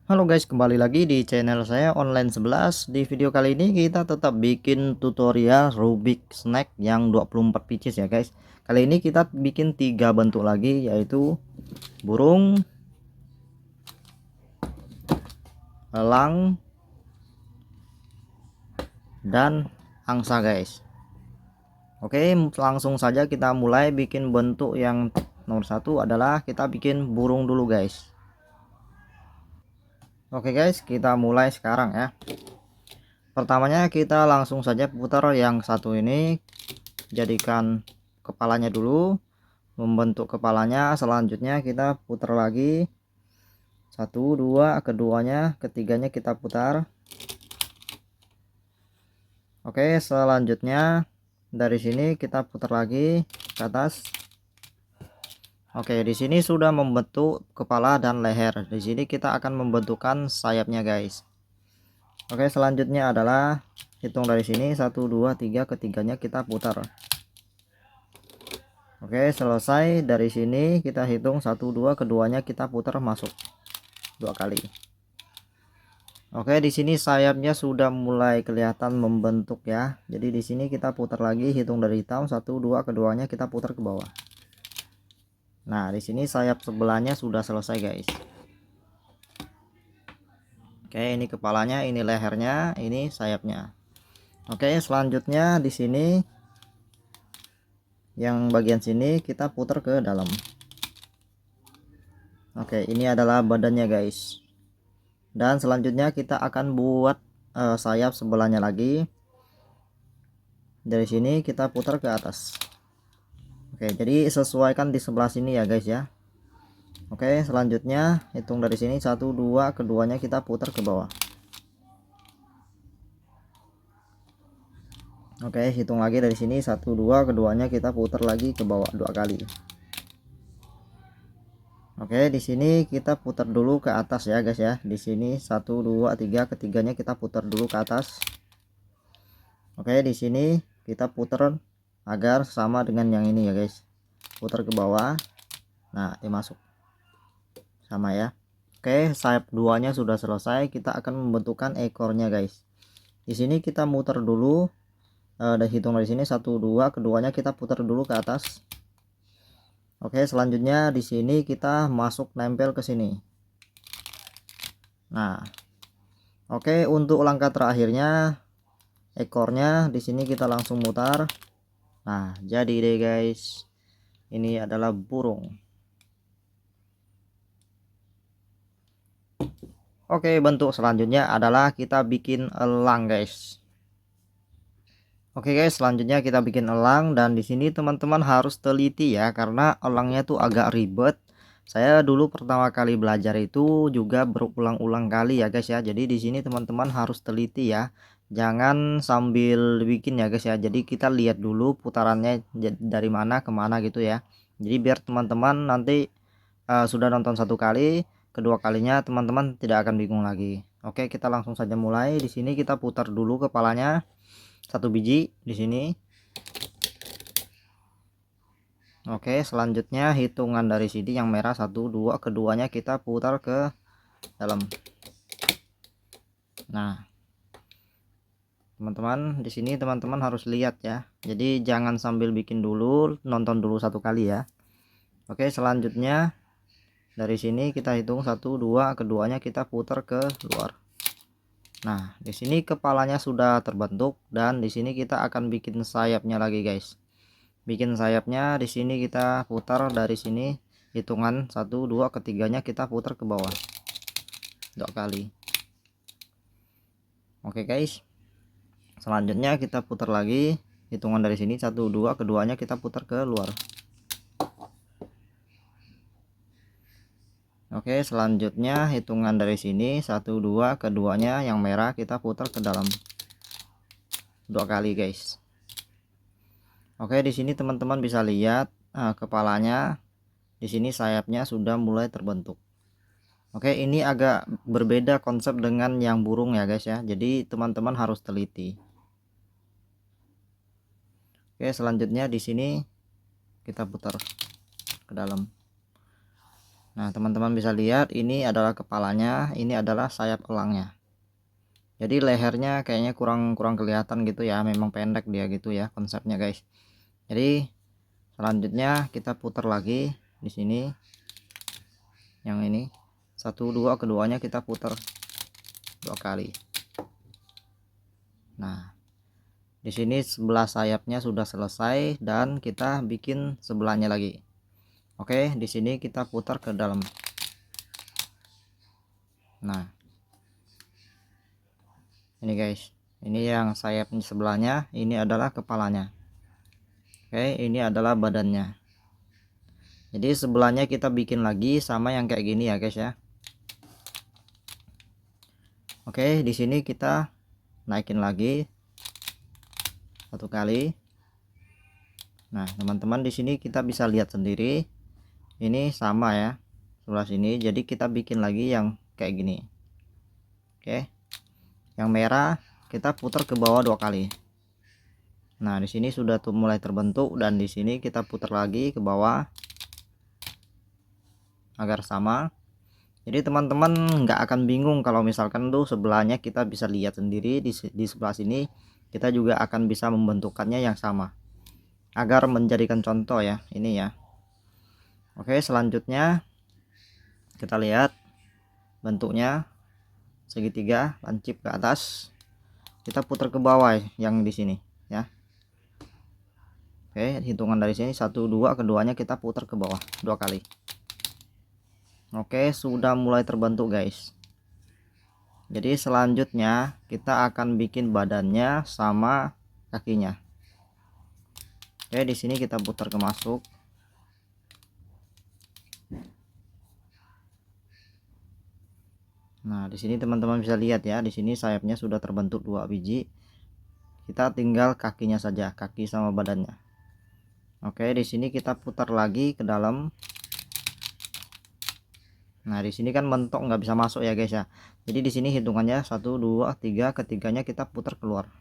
Halo guys, kembali lagi di channel saya online 11. Di video kali ini kita tetap bikin tutorial Rubik snack yang 24 pieces ya guys. Kali ini kita bikin 3 bentuk lagi, yaitu burung, elang, dan angsa guys. Oke, langsung saja kita mulai bikin bentuk yang nomor satu adalah kita bikin burung dulu guys. Oke guys, kita mulai sekarang ya. Pertamanya kita langsung saja putar yang satu ini, jadikan kepalanya dulu. Membentuk kepalanya, selanjutnya kita putar lagi, satu dua, keduanya, ketiganya kita putar. Oke, selanjutnya dari sini kita putar lagi ke atas. Oke, di sini sudah membentuk kepala dan leher. Di sini kita akan membentukkan sayapnya guys. Oke, selanjutnya adalah hitung dari sini, 1 2 3, ketiganya kita putar. Oke, selesai. Dari sini kita hitung 1 2, keduanya kita putar masuk 2 kali. Oke, di sini sayapnya sudah mulai kelihatan membentuk ya. Jadi di sini kita putar lagi, hitung dari hitam, 1 2, keduanya kita putar ke bawah. Nah, di sini sayap sebelahnya sudah selesai guys. Oke, ini kepalanya, ini lehernya, ini sayapnya. Oke, selanjutnya di sini yang bagian sini kita putar ke dalam. Oke, ini adalah badannya guys. Dan selanjutnya kita akan buat sayap sebelahnya lagi. Dari sini kita putar ke atas. Oke, jadi sesuaikan di sebelah sini ya guys ya. Oke, selanjutnya hitung dari sini, 1 2, keduanya kita putar ke bawah. Oke, hitung lagi dari sini, 1 2, keduanya kita putar lagi ke bawah 2 kali. Oke, di sini kita putar dulu ke atas ya guys ya. Di sini 1 2 3, ketiganya kita putar dulu ke atas. Oke, di sini kita putar agar sama dengan yang ini ya guys. Putar ke bawah. Nah, dimasuk. Sama ya. Oke, sayap duanya sudah selesai. Kita akan membentukkan ekornya guys. Di sini kita muter dulu, dan hitung dari sini, 1 2, keduanya kita putar dulu ke atas. Oke, selanjutnya di sini kita masuk nempel ke sini. Nah, oke, untuk langkah terakhirnya ekornya di sini kita langsung mutar. Nah, jadi deh guys, ini adalah burung. Oke, bentuk selanjutnya adalah kita bikin elang guys. Oke guys, selanjutnya kita bikin elang, dan di sini teman-teman harus teliti ya, karena elangnya tuh agak ribet. Saya dulu pertama kali belajar itu juga berulang-ulang kali ya guys ya. Jadi di sini teman-teman harus teliti ya. Jangan sambil bikin ya guys ya. Jadi kita lihat dulu putarannya dari mana ke mana gitu ya. Jadi biar teman-teman nanti sudah nonton satu kali, kedua kalinya teman-teman tidak akan bingung lagi. Oke, kita langsung saja mulai. Di sini kita putar dulu kepalanya. Satu biji di sini. Oke, selanjutnya hitungan dari sini yang merah, 1 2, keduanya kita putar ke dalam. Nah, teman-teman, di sini teman-teman harus lihat ya. Jadi jangan sambil bikin dulu, nonton dulu satu kali ya. Oke, selanjutnya dari sini kita hitung 1 2, keduanya kita putar ke luar. Nah, di sini kepalanya sudah terbentuk, dan di sini kita akan bikin sayapnya lagi guys. Bikin sayapnya di sini kita putar dari sini, hitungan 1 2, ketiganya kita putar ke bawah 2 kali. Oke guys, selanjutnya kita putar lagi, hitungan dari sini 1 2, keduanya kita putar ke luar. Oke, selanjutnya hitungan dari sini 1 2, keduanya yang merah kita putar ke dalam 2 kali guys. Oke, di sini teman-teman bisa lihat kepalanya, di sini sayapnya sudah mulai terbentuk. Oke, ini agak berbeda konsep dengan yang burung ya guys ya. Jadi teman-teman harus teliti. Oke, selanjutnya di sini kita putar ke dalam. Nah, teman-teman bisa lihat ini adalah kepalanya, ini adalah sayap elangnya. Jadi lehernya kayaknya kurang kelihatan gitu ya, memang pendek dia gitu ya konsepnya guys. Jadi selanjutnya kita putar lagi di sini. Yang ini 1 2, keduanya kita putar 2 kali. Nah, di sini sebelah sayapnya sudah selesai dan kita bikin sebelahnya lagi. Oke, di sini kita putar ke dalam. Nah, ini guys, ini yang sayap sebelahnya, ini adalah kepalanya. Oke, ini adalah badannya. Jadi sebelahnya kita bikin lagi sama yang kayak gini ya guys ya. Oke, di sini kita naikin lagi 1 kali. Nah, teman-teman di sini kita bisa lihat sendiri, ini sama ya sebelah sini. Jadi kita bikin lagi yang kayak gini. Oke, yang merah kita putar ke bawah 2 kali. Nah, di sini sudah tuh mulai terbentuk dan di sini kita putar lagi ke bawah agar sama. Jadi teman-teman nggak akan bingung kalau misalkan tuh sebelahnya kita bisa lihat sendiri di sebelah sini kita juga akan bisa membentukannya yang sama agar menjadikan contoh ya ini ya. Oke, selanjutnya kita lihat bentuknya segitiga lancip ke atas, kita putar ke bawah yang di sini ya. Oke, hitungan dari sini 1 2, keduanya kita putar ke bawah 2 kali. Oke, sudah mulai terbentuk guys. Jadi selanjutnya kita akan bikin badannya sama kakinya. Oke, di sini kita putar ke masuk. Nah, di sini teman-teman bisa lihat ya, di sini sayapnya sudah terbentuk 2 biji. Kita tinggal kakinya saja, kaki sama badannya. Oke, di sini kita putar lagi ke dalam. Nah, di sini kan mentok nggak bisa masuk ya guys ya. Jadi di sini hitungannya 1 2 3, ketiganya kita putar keluar.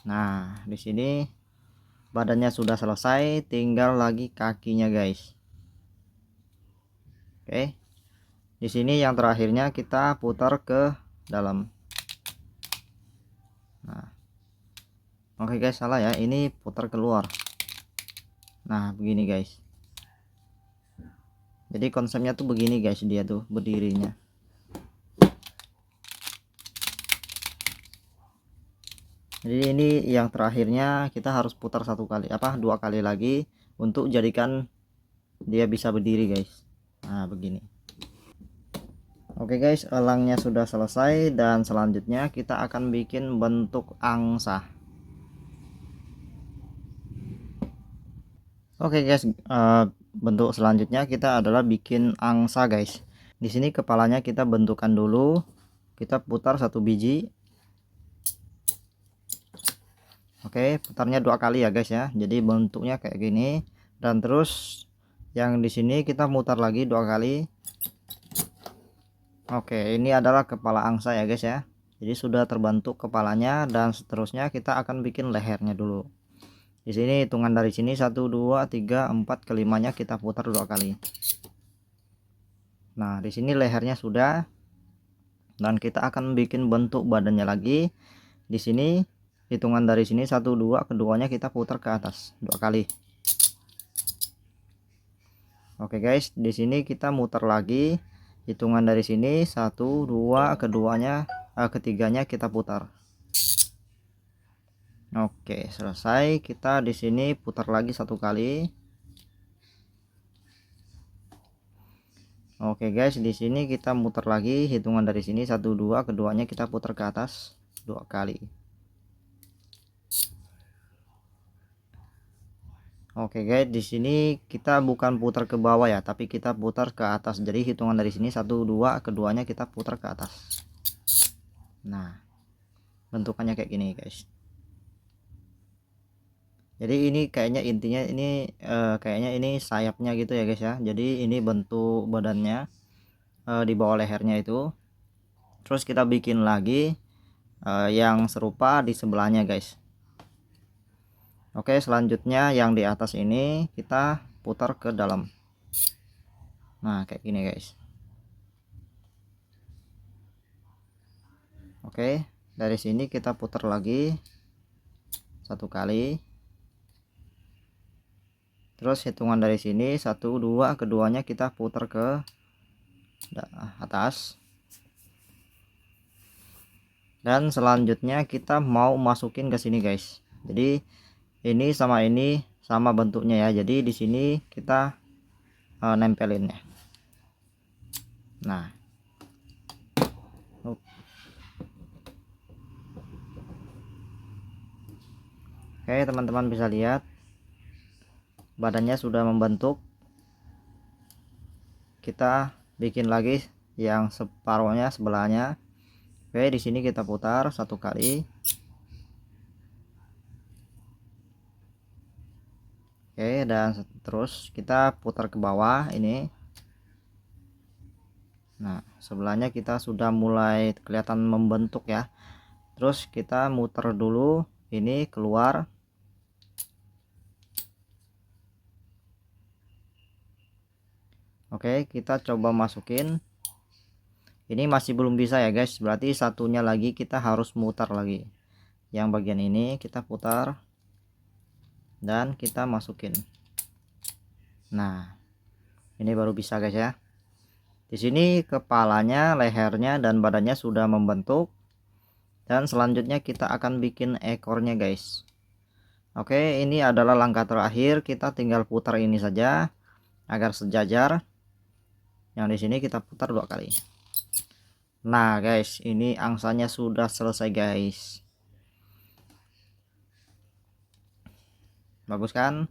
Nah, di sini badannya sudah selesai, tinggal lagi kakinya guys. Oke. Di sini yang terakhirnya kita putar ke dalam. Nah, oke guys, salah ya, ini putar keluar. Nah, begini guys. Jadi konsepnya tuh begini guys, dia tuh berdirinya. Jadi ini yang terakhirnya kita harus putar 2 kali lagi untuk jadikan dia bisa berdiri guys. Nah, begini. Oke guys, elangnya sudah selesai dan selanjutnya kita akan bikin bentuk angsa. Oke guys, bentuk selanjutnya kita adalah bikin angsa guys. Di sini kepalanya kita bentukkan dulu, kita putar 1 biji. Oke, putarnya 2 kali ya guys ya, jadi bentuknya kayak gini. Dan terus yang di sini kita mutar lagi 2 kali. Oke, ini adalah kepala angsa ya guys ya. Jadi sudah terbentuk kepalanya dan seterusnya kita akan bikin lehernya dulu. Di sini hitungan dari sini 1 2 3 4, kelimanya kita putar 2 kali. Nah, di sini lehernya sudah dan kita akan bikin bentuk badannya lagi. Di sini hitungan dari sini 1 2, keduanya kita putar ke atas 2 kali. Oke guys, di sini kita muter lagi. Hitungan dari sini 1 2, ketiganya kita putar. Oke, selesai. Kita di sini putar lagi 1 kali. Oke guys, di sini kita muter lagi. Hitungan dari sini 1 2, keduanya kita putar ke atas 2 kali. Oke guys, di sini kita bukan putar ke bawah ya, tapi kita putar ke atas. Jadi hitungan dari sini 1 2, keduanya kita putar ke atas. Nah, bentukannya kayak gini guys. Jadi ini kayaknya intinya ini kayaknya ini sayapnya gitu ya guys ya. Jadi ini bentuk badannya di bawah lehernya itu. Terus kita bikin lagi yang serupa di sebelahnya guys. Oke, selanjutnya yang di atas ini kita putar ke dalam. Nah, kayak gini guys. Oke, dari sini kita putar lagi 1 kali. Terus hitungan dari sini 1 2, keduanya kita putar ke atas. Dan selanjutnya kita mau masukin ke sini guys. Jadi ini sama bentuknya ya. Jadi di sini kita nempelin ya. Nah, oke teman-teman bisa lihat badannya sudah membentuk. Kita bikin lagi yang separuhnya sebelahnya. Oke, di sini kita putar 1 kali. Oke, dan terus kita putar ke bawah ini. Nah, sebelahnya kita sudah mulai kelihatan membentuk ya. Terus kita muter dulu ini keluar. Oke, kita coba masukin. Ini masih belum bisa ya guys, berarti satunya lagi kita harus mutar lagi. Yang bagian ini kita putar dan kita masukin. Nah, ini baru bisa guys ya. Di sini kepalanya, lehernya dan badannya sudah membentuk. Dan selanjutnya kita akan bikin ekornya guys. Oke, ini adalah langkah terakhir, kita tinggal putar ini saja agar sejajar. Yang di sini kita putar 2 kali. Nah guys, ini angsanya sudah selesai guys. Bagus kan?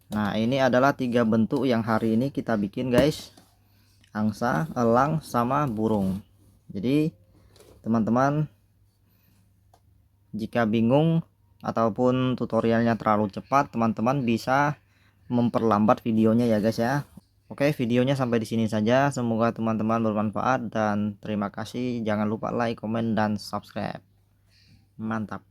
Nah, ini adalah 3 bentuk yang hari ini kita bikin guys. Angsa, elang, sama burung. Jadi teman-teman jika bingung ataupun tutorialnya terlalu cepat, teman-teman bisa memperlambat videonya ya guys ya. Oke, videonya sampai di sini saja. Semoga teman-teman bermanfaat dan terima kasih. Jangan lupa like, komen, dan subscribe. Mantap.